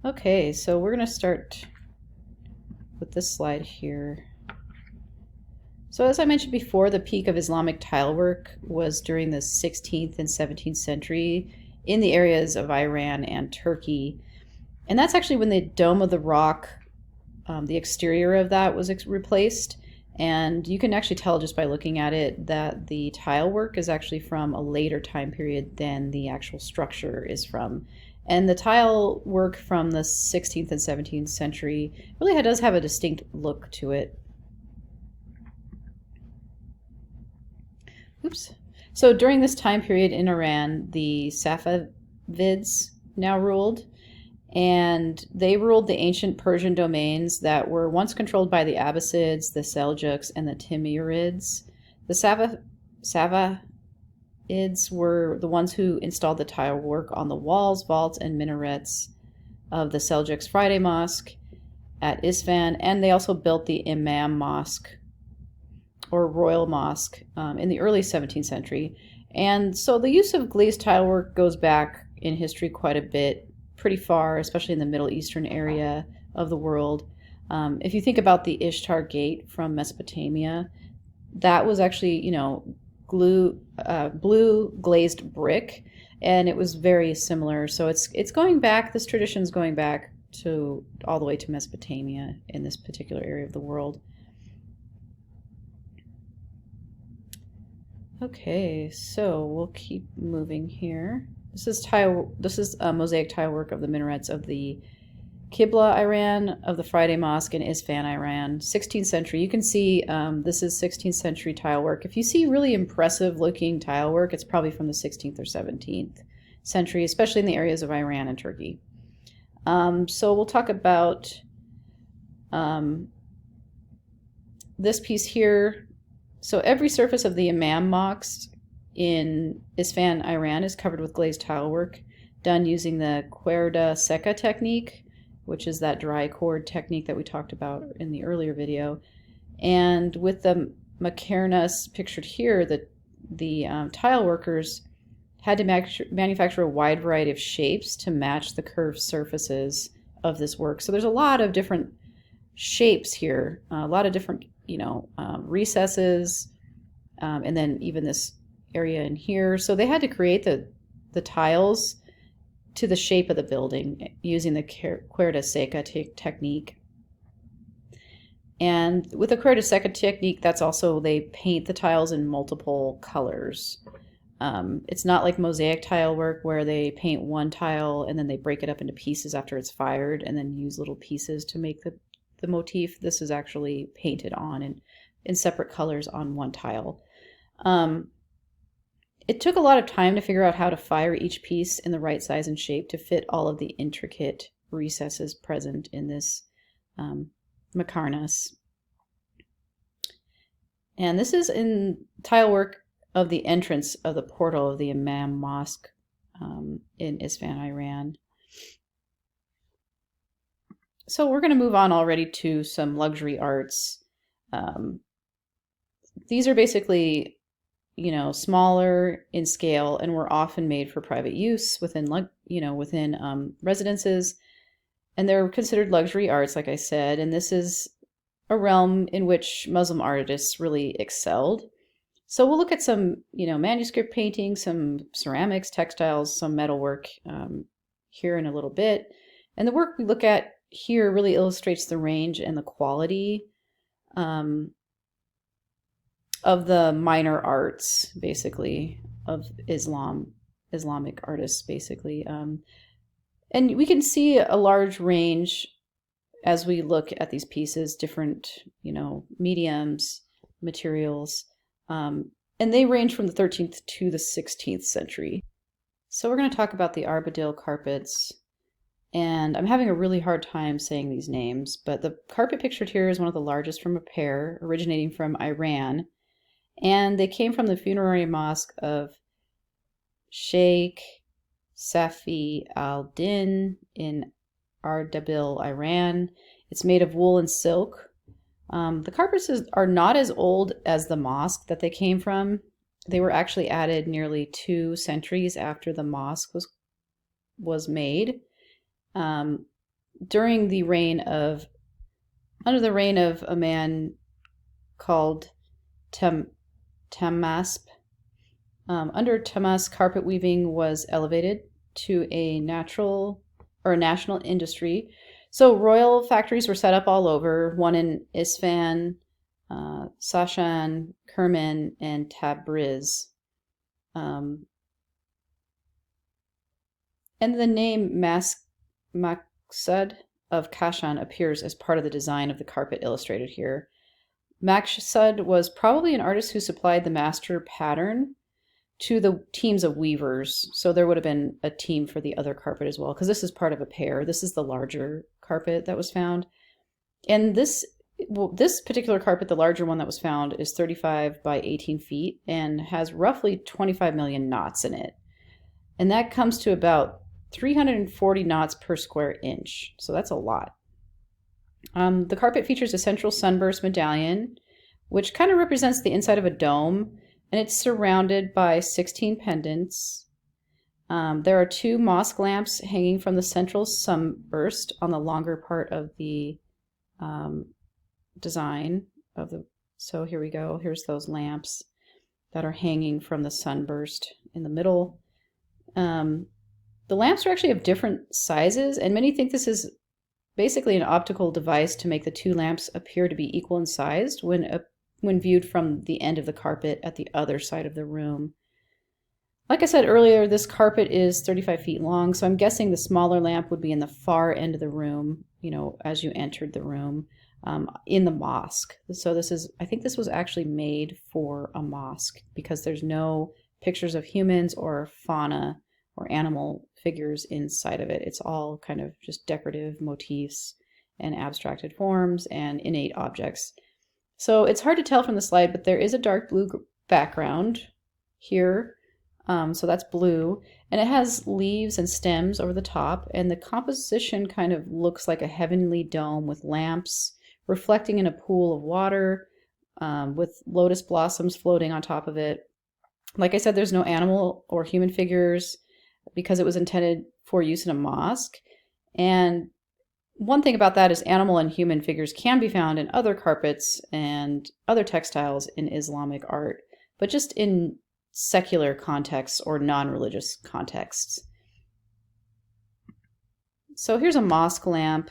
Okay, so we're going to start with this slide here. So as I mentioned before, the peak of Islamic tilework was during the 16th and 17th century in the areas of Iran and Turkey. And that's actually when the Dome of the Rock, the exterior of that was replaced. And you can actually tell just by looking at it that the tile work is actually from a later time period than the actual structure is from. And the tile work from the 16th and 17th century really does have a distinct look to it. Oops. So during this time period in Iran, the Safavids now ruled, and they ruled the ancient Persian domains that were once controlled by the Abbasids, the Seljuks, and the Timurids. The Safavids were the ones who installed the tile work on the walls, vaults, and minarets of the Seljuks' Friday Mosque at Isfahan, and they also built the Imam Mosque or Royal Mosque in the early 17th century. And so the use of glazed tile work goes back in history quite a bit, pretty far, especially in the Middle Eastern area of the world. If you think about the Ishtar Gate from Mesopotamia, that was actually, blue glazed brick, and it was very similar. So it's going back, this tradition's going back to all the way to Mesopotamia in this particular area of the world. Okay, so we'll keep moving here. This is mosaic tile work of the minarets of the Qibla, Iran, of the Friday Mosque in Isfahan, Iran, 16th century. You can see this is 16th century tile work. If you see really impressive looking tile work, it's probably from the 16th or 17th century, especially in the areas of Iran and Turkey. So we'll talk about this piece here. So every surface of the Imam Mosque in Isfahan, Iran is covered with glazed tile work done using the cuerda seca technique, which is that dry cord technique that we talked about in the earlier video. And with the macarnas pictured here, the tile workers had to manufacture a wide variety of shapes to match the curved surfaces of this work. So there's a lot of different shapes here, a lot of different recesses, and then even this area in here. So they had to create the tiles to the shape of the building using the cuerda seca technique. And with the cuerda seca technique, that's also, they paint the tiles in multiple colors. It's not like mosaic tile work where they paint one tile and then they break it up into pieces after it's fired and then use little pieces to make the motif. This is actually painted on in separate colors on one tile. It took a lot of time to figure out how to fire each piece in the right size and shape to fit all of the intricate recesses present in this macarnas. And this is in tile work of the entrance of the portal of the Imam Mosque in Isfahan, Iran. So we're going to move on already to some luxury arts. These are basically, smaller in scale and were often made for private use within residences. And they're considered luxury arts, like I said. And this is a realm in which Muslim artists really excelled. So we'll look at some, manuscript painting, some ceramics, textiles, some metalwork here in a little bit. And the work we look at here really illustrates the range and the quality of the minor arts, basically, of Islamic artists, basically. And we can see a large range as we look at these pieces, different, mediums, materials, and they range from the 13th to the 16th century. So we're going to talk about the Arbadil Carpets. And I'm having a really hard time saying these names, but the carpet pictured here is one of the largest from a pair originating from Iran. And they came from the funerary mosque of Sheikh Safi al-Din in Arbadil, Iran. It's made of wool and silk. The carpets are not as old as the mosque that they came from. They were actually added nearly 2 centuries after the mosque was made. during the reign of, under the reign of a man called Tamasp. Under Tamas, carpet weaving was elevated to a natural or a national industry. So royal factories were set up all over, one in Isfahan, Sashan, Kerman, and Tabriz. And the name Maqsad of Kashan appears as part of the design of the carpet illustrated here. Maqsad was probably an artist who supplied the master pattern to the teams of weavers. So there would have been a team for the other carpet as well, because this is part of a pair. This is the larger carpet that was found. And this particular carpet, the larger one that was found, is 35 by 18 feet and has roughly 25 million knots in it. And that comes to about 340 knots per square inch. So that's a lot. The carpet features a central sunburst medallion, which kind of represents the inside of a dome, and it's surrounded by 16 pendants. There are 2 mosque lamps hanging from the central sunburst on the longer part of the design of the. So here we go. Here's those lamps that are hanging from the sunburst in the middle. The lamps are actually of different sizes, and many think this is basically an optical device to make the 2 lamps appear to be equal in size when viewed from the end of the carpet at the other side of the room. Like I said earlier, this carpet is 35 feet long, so I'm guessing the smaller lamp would be in the far end of the room, as you entered the room, in the mosque. So I think this was actually made for a mosque because there's no pictures of humans or fauna or animal figures inside of it. It's all kind of just decorative motifs and abstracted forms and innate objects. So it's hard to tell from the slide, but there is a dark blue background here. So that's blue, and it has leaves and stems over the top, and the composition kind of looks like a heavenly dome with lamps reflecting in a pool of water, with lotus blossoms floating on top of it. Like I said, there's no animal or human figures because it was intended for use in a mosque. And one thing about that is animal and human figures can be found in other carpets and other textiles in Islamic art, but just in secular contexts or non-religious contexts. So here's a mosque lamp.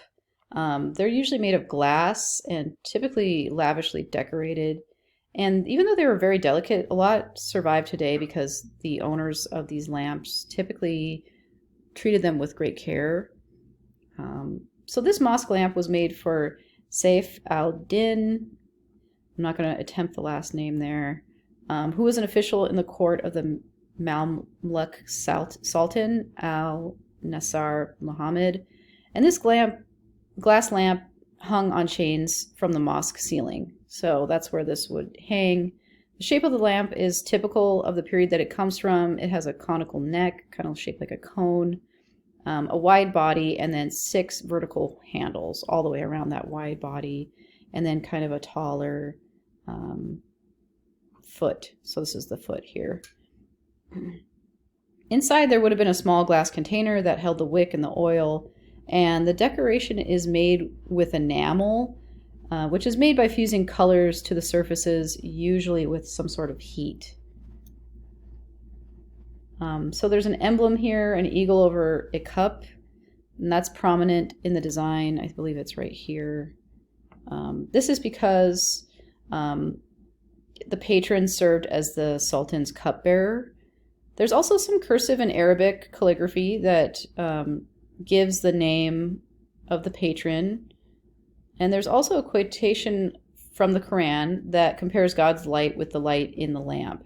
They're usually made of glass and typically lavishly decorated. And even though they were very delicate, a lot survive today because the owners of these lamps typically treated them with great care. So this mosque lamp was made for Saif al-Din, I'm not going to attempt the last name there, who was an official in the court of the Mamluk Sultan al-Nasar Muhammad. And this glass lamp hung on chains from the mosque ceiling. So that's where this would hang. The shape of the lamp is typical of the period that it comes from. It has a conical neck, kind of shaped like a cone, a wide body, and then 6 vertical handles all the way around that wide body, and then kind of a taller foot. So this is the foot here. Inside there would have been a small glass container that held the wick and the oil, and the decoration is made with enamel, which is made by fusing colors to the surfaces, usually with some sort of heat. So there's an emblem here, an eagle over a cup, and that's prominent in the design. I believe it's right here. This is because the patron served as the Sultan's cupbearer. There's also some cursive and Arabic calligraphy that gives the name of the patron. And there's also a quotation from the Quran that compares God's light with the light in the lamp.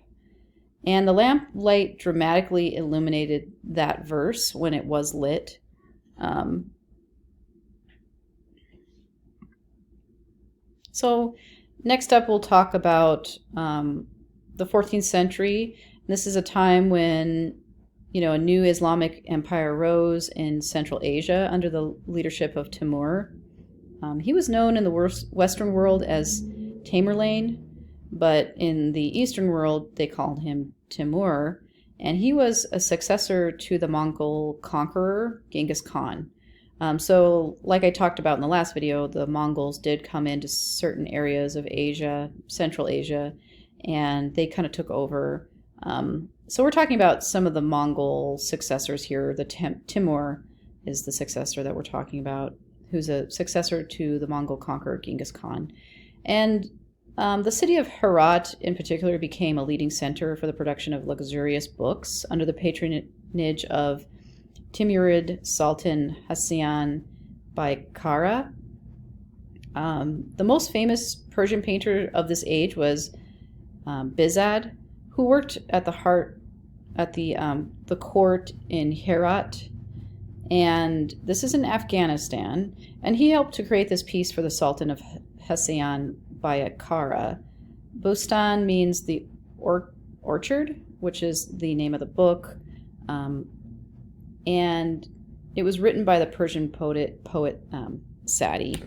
And the lamp light dramatically illuminated that verse when it was lit. So next up, we'll talk about the 14th century. This is a time when, a new Islamic empire rose in Central Asia under the leadership of Timur. He was known in the Western world as Tamerlane, but in the Eastern world, they called him Timur, and he was a successor to the Mongol conqueror, Genghis Khan. So like I talked about in the last video, the Mongols did come into certain areas of Asia, Central Asia, and they kind of took over. So we're talking about some of the Mongol successors here. The Timur is the successor that we're talking about, who's a successor to the Mongol conqueror Genghis Khan. And the city of Herat in particular became a leading center for the production of luxurious books under the patronage of Timurid Sultan Hassan Baikara. The most famous Persian painter of this age was Bizad, who worked at the court in Herat, and this is in Afghanistan. And he helped to create this piece for the Sultan of Hassan Baikara. Bustan means the orchard, which is the name of the book. And it was written by the Persian poet Sadi.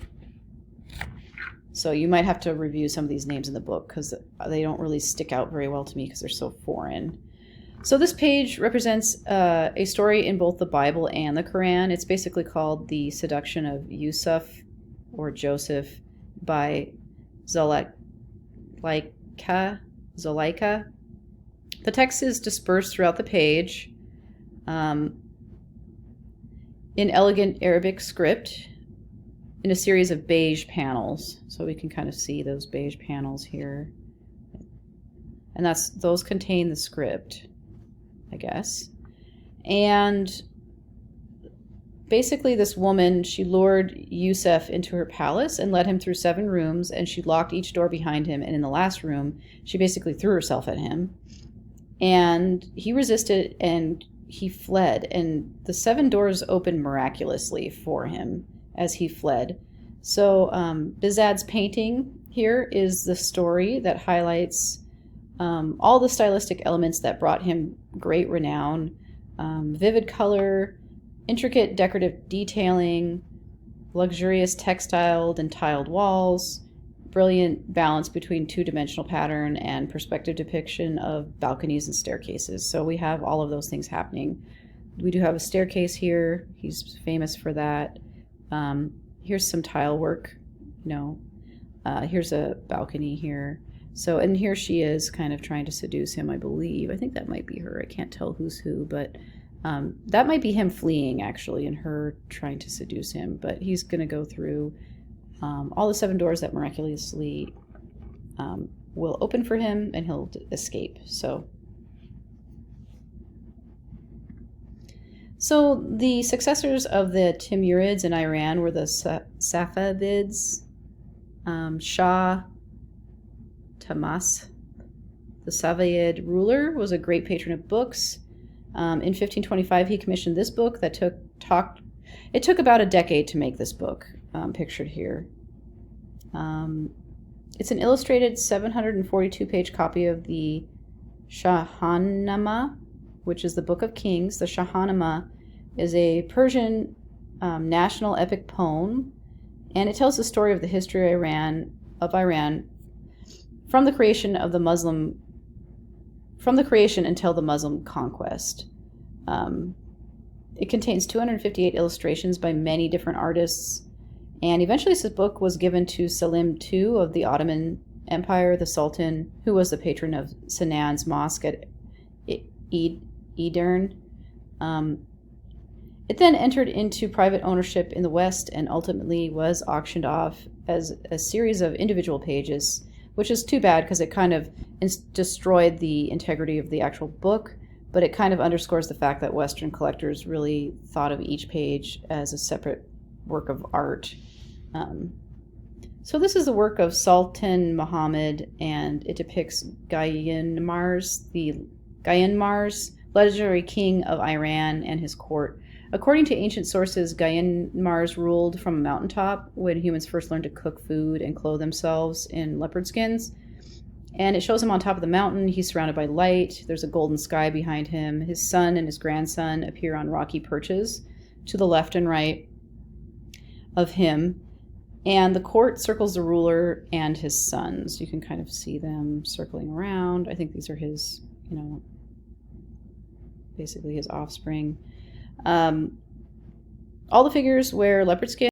So you might have to review some of these names in the book because they don't really stick out very well to me because they're so foreign. So this page represents a story in both the Bible and the Quran. It's basically called The Seduction of Yusuf or Joseph by Zuleika. The text is dispersed throughout the page in elegant Arabic script in a series of beige panels. So we can kind of see those beige panels here. And those contain the script, I guess. And basically this woman, she lured Yusuf into her palace and led him through 7 rooms, and she locked each door behind him. And in the last room, she basically threw herself at him. And he resisted and he fled. And the 7 doors opened miraculously for him as he fled. So Bizad's painting here is the story that highlights all the stylistic elements that brought him great renown. Vivid color, intricate decorative detailing, luxurious textiled and tiled walls, brilliant balance between 2-dimensional pattern and perspective depiction of balconies and staircases. So we have all of those things happening. We do have a staircase here. He's famous for that. Here's some tile work. Here's a balcony here. So, and here she is kind of trying to seduce him, I believe. I think that might be her. I can't tell who's who, but that might be him fleeing, actually, and her trying to seduce him. But he's going to go through all the 7 doors that miraculously will open for him, and he'll escape. So the successors of the Timurids in Iran were the Safavids. Shah Tahmasp, the Safavid ruler, was a great patron of books. In 1525, he commissioned this book that it took about a decade to make this book, pictured here. It's an illustrated 742-page copy of the Shahnameh, which is the Book of Kings. The Shahnameh is a Persian national epic poem, and it tells the story of the history of Iran from the creation until the Muslim conquest. It contains 258 illustrations by many different artists, and eventually this book was given to Selim II of the Ottoman Empire, the Sultan, who was the patron of Sinan's mosque at Edirne. It then entered into private ownership in the West and ultimately was auctioned off as a series of individual pages, which is too bad because it kind of destroyed the integrity of the actual book, but it kind of underscores the fact that Western collectors really thought of each page as a separate work of art. So this is the work of Sultan Muhammad, and it depicts Gyanmar's, legendary king of Iran, and his court. According to ancient sources, Gyanmar's ruled from a mountaintop when humans first learned to cook food and clothe themselves in leopard skins. And it shows him on top of the mountain. He's surrounded by light. There's a golden sky behind him. His son and his grandson appear on rocky perches to the left and right of him. And the court circles the ruler and his sons. You can kind of see them circling around. I think these are his, basically his offspring. All the figures wear leopard skin